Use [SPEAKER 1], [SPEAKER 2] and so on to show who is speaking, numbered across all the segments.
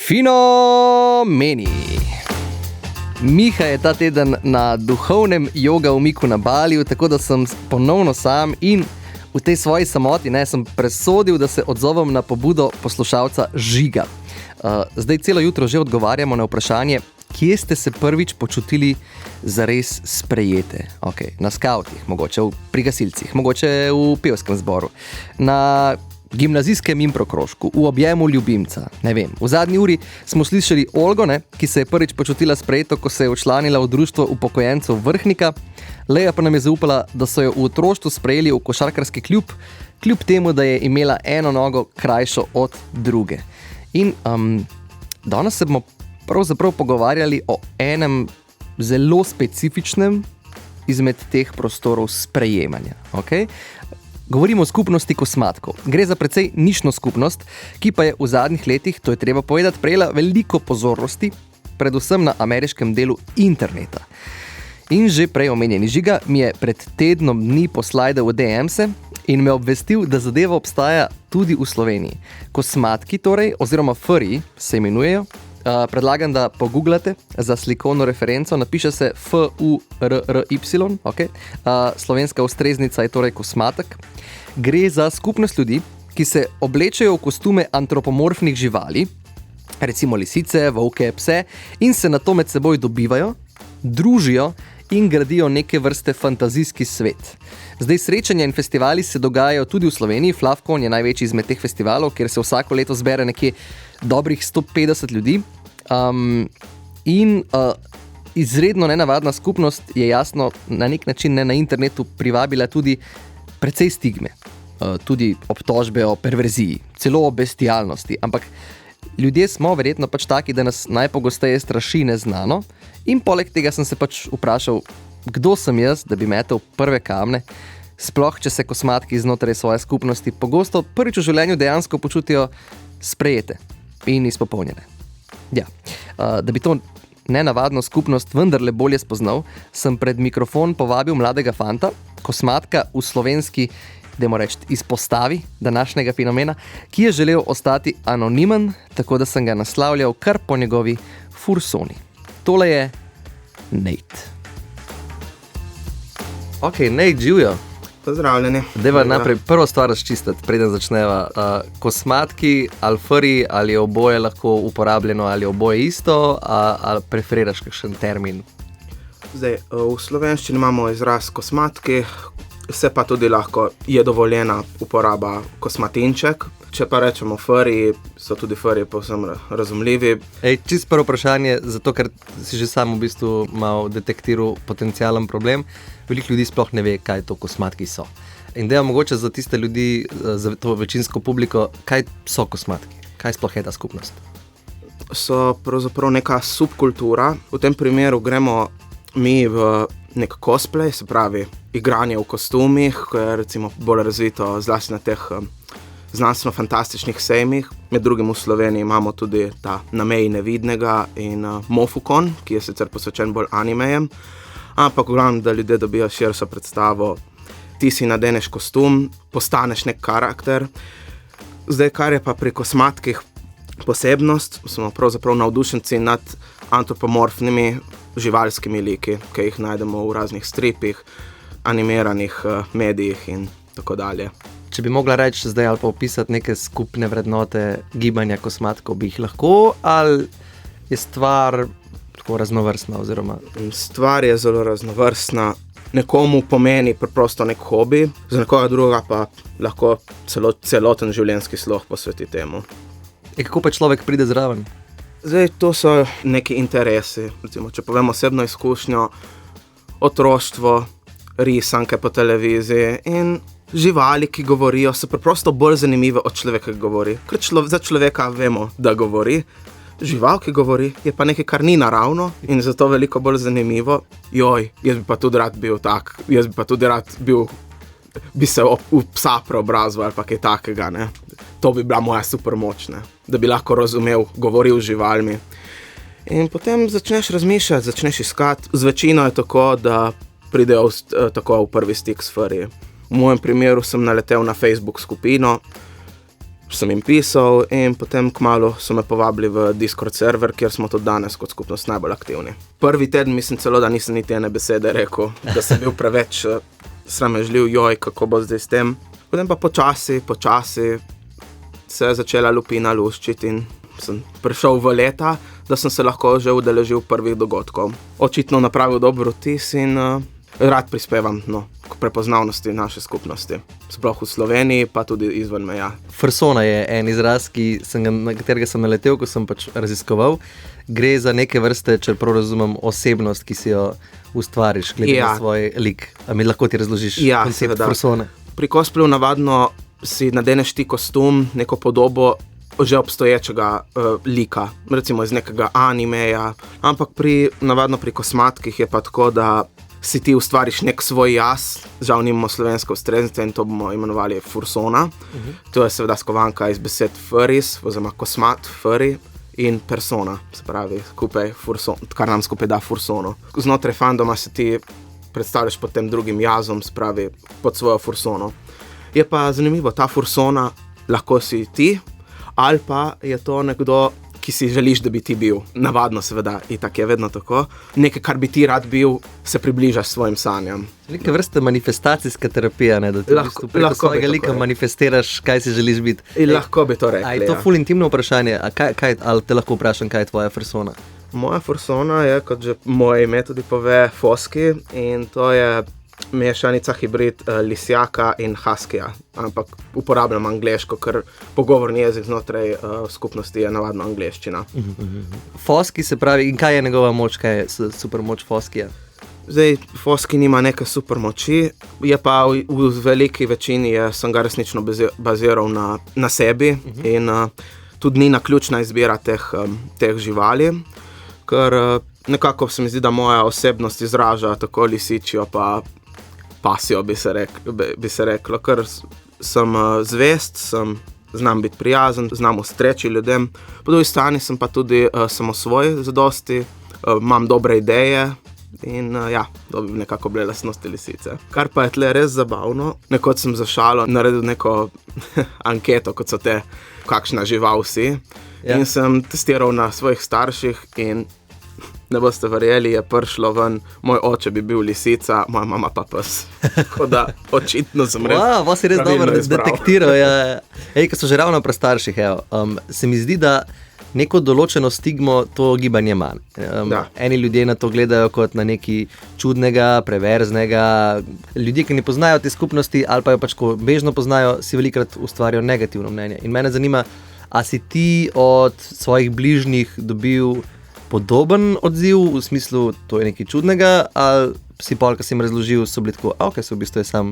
[SPEAKER 1] Fino meni. Miha je ta teden na duhovnem joga umiku na Baliju, tako da sem ponovno sam in v tej svoji samoti sem presodil, da se odzovem na pobudo poslušalca Žiga. Zdaj celo jutro že odgovarjamo na vprašanje, kje ste se prvič počutili zares sprejete. Na skavtih, mogoče pri gasilcih, mogoče v pevskem zboru, na gimnazijskem improkrožku, v objemu ljubimca, ne vem. V zadnji uri smo slišali Olgo, ki se je prvič počutila sprejeto, ko se je včlanila v društvo upokojencev Vrhnika. Leja pa nam je zaupala, da so jo v otroštvu sprejeli v košarkarski klub, kljub temu, da je imela eno nogo krajšo od druge. In danes se bomo pravzaprav pogovarjali o enem zelo specifičnem izmed teh prostorov sprejemanja. Govorimo o skupnosti kosmatkov. Gre za precej nišno skupnost, ki pa je v zadnjih letih, to je treba povedati, prejela veliko pozornosti, predvsem na ameriškem delu interneta. In že prej omenjeni Žiga mi je pred tednom dni poslajal v DM-se in me obvestil, da zadeva obstaja tudi v Sloveniji. Kosmatki torej, oziroma furry se imenujejo. Predlagam, da pogooglate za slikovno referenco, napiše se F-U-R-R-Y, slovenska ustreznica je torej kosmatek. Gre za skupnost ljudi, ki se oblečejo v kostume antropomorfnih živali, recimo lisice, volke, pse, in se nato med seboj dobivajo, družijo in gradijo neke vrste fantazijski svet. Zdaj, srečanja in festivali se dogajajo tudi v Sloveniji. Flavkon je največji izmed teh festivalov, kjer se vsako leto zbere nekje dobrih 150 ljudi. Izredno nenavadna skupnost je jasno na nek način na internetu privabila tudi precej stigme. Tudi obtožbe o perverziji, celo o bestialnosti. Ampak ljudje smo verjetno taki, da nas najpogosteje straši neznano. In poleg tega sem se vprašal, kdo sem jaz, da bi metal prve kamne, sploh če se kosmatki znotraj svoje skupnosti pogosto prvič v življenju dejansko počutijo sprejete in izpopolnjene. Da bi to nenavadno skupnost vendarle bolje spoznal, sem pred mikrofon povabil mladega fanta, kosmatka v slovenski, dajmo reči, izpostavi današnjega fenomena, ki je želel ostati anonimen, tako da sem ga naslavljal kar po njegovi fursoni. Tole je Nate. Nate, živijo.
[SPEAKER 2] Pozdravljeni.
[SPEAKER 1] Deva najprej prvo stvar razčistiti, preden začneva. Kosmatki ali furry, ali je oboje lahko uporabljeno, ali je oboje isto, ali preferiraš kakšen termin?
[SPEAKER 2] Zdaj, v slovenščini imamo izraz kosmatki, se pa tudi lahko je dovoljena uporaba kosmatinček. Če pa rečemo furry, so tudi furry povsem razumljivi.
[SPEAKER 1] Čisto prvo vprašanje, zato ker si že sam v bistvu malo detektiral potencialen problem. Veliko ljudi sploh ne ve, kaj to kosmatki so. In da je mogoče za tiste ljudi, za to večinsko publiko, kaj so kosmatki? Kaj sploh je ta skupnost?
[SPEAKER 2] So pravzaprav neka subkultura. V tem primeru gremo mi v nek cosplay, se pravi igranje v kostumih, ko je recimo bolj razvito zlasti na teh znanstveno-fantastičnih sejmih. Med drugim v Sloveniji imamo tudi ta Na meji nevidnega in Mofukon, ki je sicer posvečen bolj animejem, ampak glavno, da ljudje dobijo širšo predstavo. Ti si nadeneš kostum, postaneš nek karakter. Zdaj, kar je pa pri kosmatkih posebnost, smo pravzaprav navdušenci nad antropomorfnimi živalskimi liki, ki jih najdemo v raznih stripih, animiranih medijih in tako dalje.
[SPEAKER 1] Če bi mogla reči zdaj ali pa opisati neke skupne vrednote gibanja kosmatkov, bi jih lahko, ali je stvar tako raznovrstna?
[SPEAKER 2] Stvar je zelo raznovrstna. Nekomu pomeni preprosto nek hobi, za nekoga druga pa lahko celoten življenjski slog posveti temu.
[SPEAKER 1] Kako pa človek pride zraven?
[SPEAKER 2] Zdaj, to so neki interesi. Recimo, če povem osebno izkušnjo, otroštvo, risanke po televiziji in živali, ki govorijo, so preprosto bolj zanimive od človeka, ki govori. Ker za človeka vemo, da govori. Žival, ki govori, je pa nekaj, kar ni naravno in zato veliko bolj zanimivo. Jaz bi pa tudi rad bil tak, jaz bi pa tudi rad bil, bi se v psa preobrazil ali pa kaj takega, ne. To bi bila moja supermoč, ne. Da bi lahko razumel, govoril z živalmi. In potem začneš razmišljati, začneš iskati. Z večino je tako, da pridejo tako v prvi stik s furry. V mojem primeru sem naletel na Facebook skupino, sem jim pisal in potem kmalu so me povabili v Discord server, kjer smo tudi danes kot skupnost najbolj aktivni. Prvi teden mislim celo, da nisem niti ene besede rekel, da sem bil preveč sramežljiv, kako bo zdaj s tem. Potem pa počasi se je začela lupina luščiti in sem prišel v leta, da sem se lahko že udeležil prvih dogodkov. Očitno napravil dober vtis in rad prispevam k prepoznavnosti naše skupnosti. Sploh v Sloveniji, pa tudi izven meja.
[SPEAKER 1] Fursona je en izraz, na katerega sem naletel, ko sem pač raziskoval. Gre za neke vrste, če prav razumem, osebnost, ki si jo ustvariš, glede na svoj lik. A mi lahko ti razložiš koncept fursone?
[SPEAKER 2] Pri cosplayu navadno si nadeneš ti kostum, neko podobo že obstoječega lika, recimo iz nekega animeja, ampak navadno pri kosmatkih je pa tako, da si ti ustvariš nek svoj jaz, žal nimamo slovensko ustreznice in to bomo imenovali fursona. To je seveda skovanka iz besed furries, oziroma kosmat, furry in persona, se pravi skupaj kar nam skupaj da fursono. Znotraj fandoma se ti predstavljaš pod tem drugim jazom, se pravi pod svojo fursono. Je pa zanimivo, ta fursona lahko si ti, ali pa je to nekdo, ki si želiš, da bi ti bil. Navadno seveda, itak je vedno tako. Nekaj, kar bi ti rad bil, se približaš svojim sanjam.
[SPEAKER 1] Neka vrsta manifestacijska terapija, ne? Da ti preko svojega lika manifestiraš, kaj si želiš biti.
[SPEAKER 2] Lahko bi to rekli,
[SPEAKER 1] je to ful intimno vprašanje, ali te lahko vprašam, kaj je tvoja fursona?
[SPEAKER 2] Moja fursona je, kot že moje ime tudi pove, Foski in to je mešanica hibrid lisjaka in huskija, ampak uporabljam angleško, ker pogovorni jezik znotraj skupnosti je navadno angleščina.
[SPEAKER 1] Foski se pravi, in kaj je njegova moč, kaj je super moč Foskija?
[SPEAKER 2] Zdaj, Foski nima neke super moči, je pa v veliki večini sem ga resnično baziral na sebi in tudi ni naključna izbira teh živali, ker nekako se mi zdi, da moja osebnost izraža tako lisičijo pa pasijo, bi se reklo, ker sem zvest, znam biti prijazen, znam ustreči ljudem, po drugi strani sem pa tudi samosvoj zadosti, imam dobre ideje in to bi nekako bile lastnosti lisice. Kar pa je tle res zabavno, nekoč sem za šalo naredil neko anketo, kot so te, kakšna žival si, in sem testiral na svojih starših in ne boste verjeli, je prišlo ven, moj oče bi bil lisica, moja mama pa pes. Tako da očitno sem res
[SPEAKER 1] vas si res dobro detektiral. Ko so že ravno pri starših, se mi zdi, da neko določeno stigmo to gibanje ima. Eni ljudje na to gledajo kot na nekaj čudnega, preverznega. Ljudje, ki ne poznajo te skupnosti ali pa jo pač ko bežno poznajo, si velikrat ustvarjajo negativno mnenje. In mene zanima, a si ti od svojih bližnjih dobil podoben odziv, v smislu, to je nekaj čudnega, ali si pol, ko si jim razložil, so bili tako, so v bistvu je sam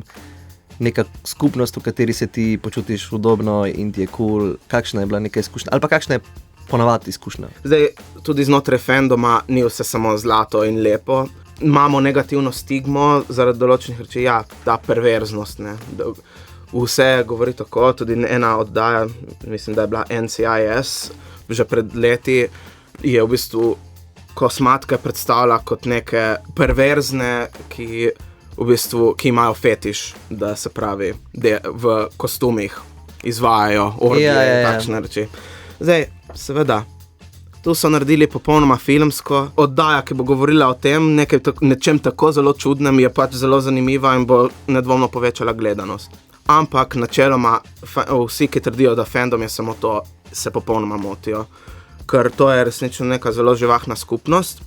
[SPEAKER 1] neka skupnost, v kateri se ti počutiš udobno in ti je cool. Kakšna je bila neka izkušnja? Ali pa kakšna je ponavadi izkušnja? Zdaj,
[SPEAKER 2] tudi znotraj fandoma ni vse samo zlato in lepo. Imamo negativno stigmo zaradi določenih reči, ta perverznost, ne. Vse govori tako, tudi ena oddaja, mislim, da je bila NCIS, že pred leti, je v bistvu kosmatke predstavlja kot neke perverzne, ki imajo fetiš, da se pravi, da v kostumih izvajajo orgije, takšne reči. Zdaj, seveda, tu so naredili popolnoma filmsko. Oddaja, ki bo govorila o tem, nečem tako zelo čudnem, je pač zelo zanimiva in bo nedvomno povečala gledanost. Ampak načeloma vsi, ki trdijo, da fandom je samo to, se popolnoma motijo. Ker to je resnično neka zelo živahna skupnost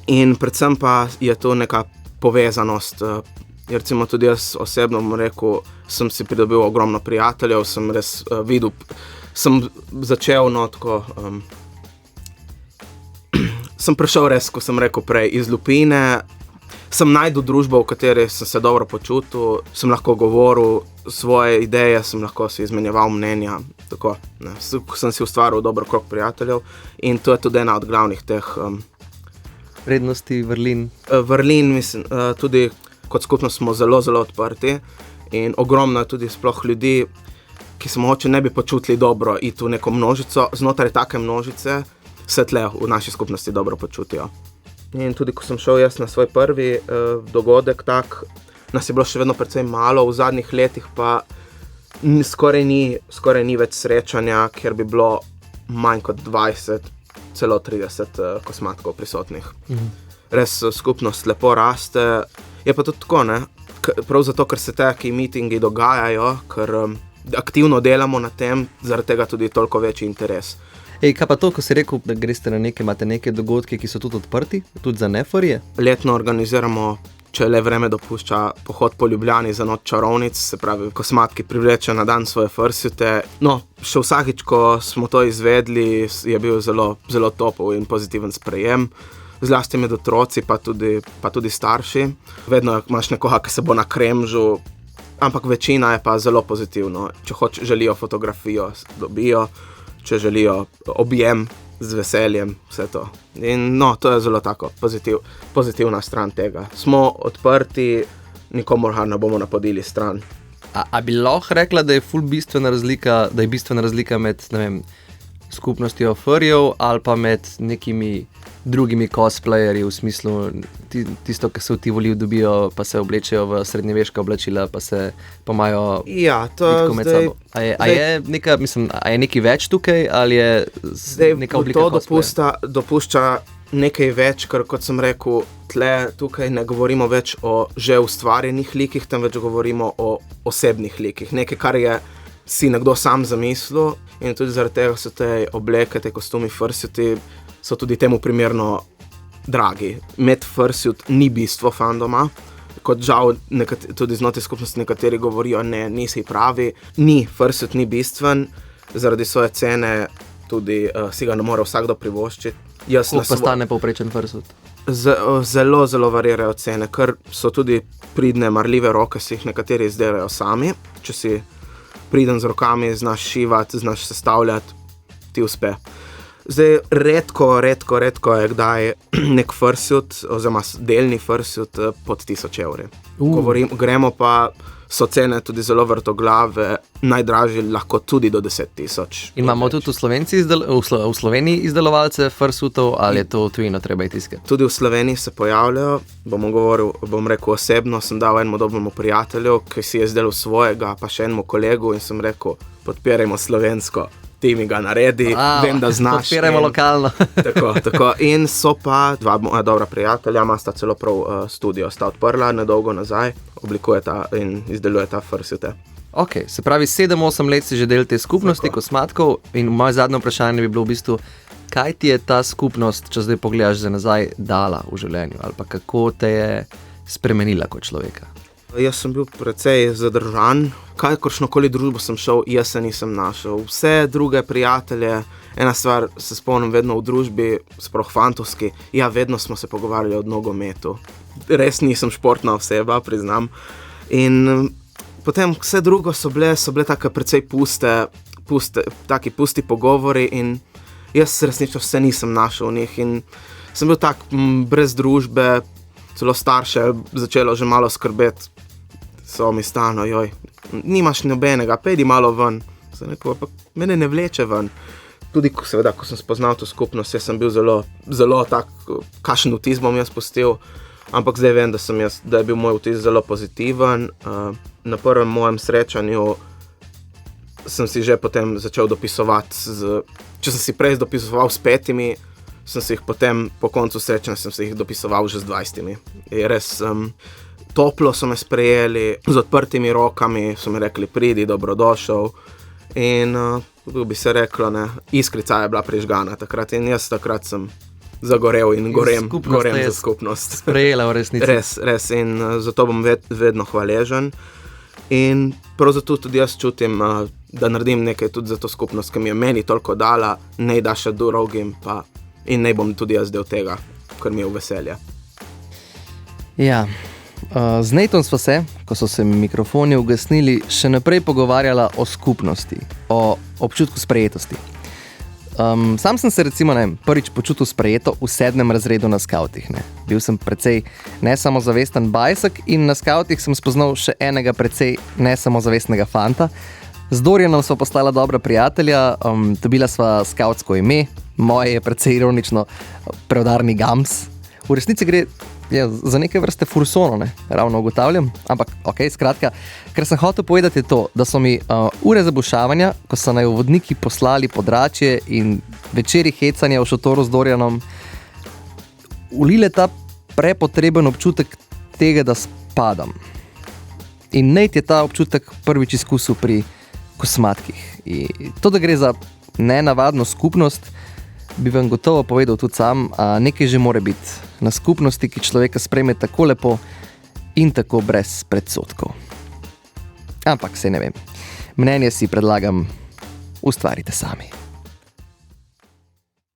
[SPEAKER 2] in predvsem pa je to neka povezanost. Recimo tudi jaz osebno bom rekel, sem si pridobil ogromno prijateljev, sem res videl, sem začel tako, sem prišel res, ko sem rekel prej, iz lupine, sem najdel družbo, v kateri sem se dobro počutil, sem lahko govoril svoje ideje, sem lahko si izmenjeval mnenja, tako, ne, sem si ustvaril dober krog prijateljev in to je tudi ena od glavnih teh
[SPEAKER 1] vrednosti, vrlin.
[SPEAKER 2] Vrlin, mislim, tudi kot skupnost smo zelo, zelo odprti in ogromno je tudi sploh ljudi, ki se mogoče ne bi počutili dobro iti v neko množico, znotraj take množice se tle v naši skupnosti dobro počutijo. In tudi, ko sem šel jaz na svoj prvi dogodek tak, nas je bilo še vedno precej malo, v zadnjih letih pa skoraj ni več srečanja, ker bi bilo manj kot 20, celo 30 kosmatkov prisotnih. Res skupnost lepo raste. Je pa tudi tako, ne? Prav zato, ker se taki mitingi dogajajo, ker aktivno delamo na tem, zaradi tega tudi toliko večji interes.
[SPEAKER 1] Kaj pa to, ko si rekel, da greste na imate neke dogodke, ki so tudi odprti, tudi za neforije?
[SPEAKER 2] Letno organiziramo, če le vreme dopušča, pohod po Ljubljani za noč čarovnic, se pravi, kosmatki privlečejo na dan svoje fursuite. No, še vsakič, ko smo to izvedli, je bil zelo, zelo topel in pozitiven sprejem. Zlasti med otroci, pa tudi starši. Vedno imaš nekoga, ki se bo na kremžu, ampak večina je pa zelo pozitivno. Če želijo fotografijo, dobijo, če želijo objem z veseljem, vse to. In no, to je zelo tako pozitivna stran tega. Smo odprti, nikomor ne bomo napodili stran.
[SPEAKER 1] A bi lahko rekla, da je bistvena razlika med, ne vem, skupnostjo furjev ali pa med nekimi drugimi cosplayerji, v smislu tisto, ki se v Tivoliju dobijo, pa se oblečejo v srednjeveška oblačila, pa imajo bitko med sabo. A je nekaj več tukaj, ali je neka oblika cosplaya?
[SPEAKER 2] To dopušča nekaj več, ker kot sem rekel, tukaj ne govorimo več o že ustvarjenih likih, temveč govorimo o osebnih likih. Nekaj, kar je si nekdo sam zamislil, in tudi zaradi tega so te obleke, te kostumi fursuiti, so tudi temu primerno dragi. Med fursuit ni bistvo fandoma, kot žal tudi znotraj skupnosti nekateri govorijo, ne, nisi pravi. Fursuit ni bistven, zaradi svoje cene tudi si ga ne more vsakdo privoščiti.
[SPEAKER 1] Koliko pa stane povprečen fursuit?
[SPEAKER 2] Zelo, zelo varirajo cene, ker so tudi pridne, marljive roke, si jih nekateri izdelajo sami. Če si priden z rokami, znaš šivati, znaš sestavljati, ti uspe. Zdaj, redko je kdaj nek fursuit, oziroma delni fursuit pod 1000 evri. Gremo pa, so cene tudi zelo vrtoglave, najdražji lahko tudi do 10 000.
[SPEAKER 1] In imamo tudi v Sloveniji izdelovalce fursuitov, ali je to tujino treba tiskati?
[SPEAKER 2] Tudi v Sloveniji se pojavljajo, bom rekel osebno, sem dal enemu dobremu prijatelju, ki si je izdelal svojega, pa še enemu kolegu, in sem rekel, podpirajmo slovensko. Ti mi ga naredi, vem, da znaš.
[SPEAKER 1] Podpirajmo lokalno.
[SPEAKER 2] Tako. In so pa dva moja dobra prijatelja, sta celo prav studio, sta odprla nedolgo nazaj, oblikujeta in izdelujeta fursuite.
[SPEAKER 1] Ok, se pravi 7-8 let si že del te skupnosti kosmatkov, in moje zadnje vprašanje bi bilo v bistvu, kaj ti je ta skupnost, če zdaj pogledaš za nazaj, dala v življenju, ali pa kako te je spremenila kot človeka?
[SPEAKER 2] Jaz sem bil precej zadržan, kakršnokoli družbo sem šel, jaz se nisem našel. Vse druge prijatelje, ena stvar se spomnim vedno v družbi, sploh fantovski, vedno smo se pogovarjali o nogometu. Res nisem športna oseba, priznam. In potem vse drugo so bile take precej pusti pogovori, in jaz resnično se nisem našel v njih. In sem bil tak brez družbe, celo starše začelo že malo skrbeti, so mi stalno, nimaš nobenega, pejdi malo ven. Sem rekel, pa mene ne vleče ven. Tudi seveda, ko sem spoznal to skupnost, jaz sem bil zelo tak, kakšen vtis bom jaz pustil, ampak zdaj vem, da je bil moj vtis zelo pozitiven. Na prvem mojem srečanju sem si že potem začel dopisovati, če sem si prej dopisoval s 5, sem si jih potem, po koncu srečanja, sem si jih dopisoval že z 20. Je res toplo so me sprejeli, z odprtimi rokami, so mi rekli, pridi, dobrodošel. In bi se reklo, iskrica je bila prižgana takrat, in jaz takrat sem zagorel in gorem za skupnost.
[SPEAKER 1] Sprejela v resnici.
[SPEAKER 2] Res, in zato bom vedno hvaležen. In prav zato tudi jaz čutim, da naredim nekaj tudi za to skupnost, ki mi je meni toliko dala, ne da še drugim, in ne bom tudi jaz del tega, ker mi je v veselje.
[SPEAKER 1] Ja, z Natom sva se, ko so se mikrofoni ugasnili, še naprej pogovarjala o skupnosti, o občutku sprejetosti. Sam sem se recimo prvič počutil sprejeto v 7. razredu na skavtih. Bil sem precej nesamozavesten bajsek in na skavtih sem spoznal še enega precej nesamozavestnega fanta. Z Dorjanom sva postala dobra prijatelja, dobila sva skavtsko ime, moje je precej ironično Preudarni Gams. V resnici gre za neke vrste fursono, ne? Ravno ugotavljam, ampak skratka, ker sem hotel povedati to, da so mi ure zabušavanja, ko so naj vodniki poslali podračje in večeri hecanja v šotoru z Dorianom, ulile ta prepotreben občutek tega, da spadam. In Nate je ta občutek prvič izkusil pri kosmatkih. In to, da gre za nenavadno skupnost, bi vam gotovo povedal tudi sam, a nekaj že more biti na skupnosti, ki človeka sprejme tako lepo in tako brez predsodkov. Ampak se ne vem. Mnenje si predlagam, ustvarite sami.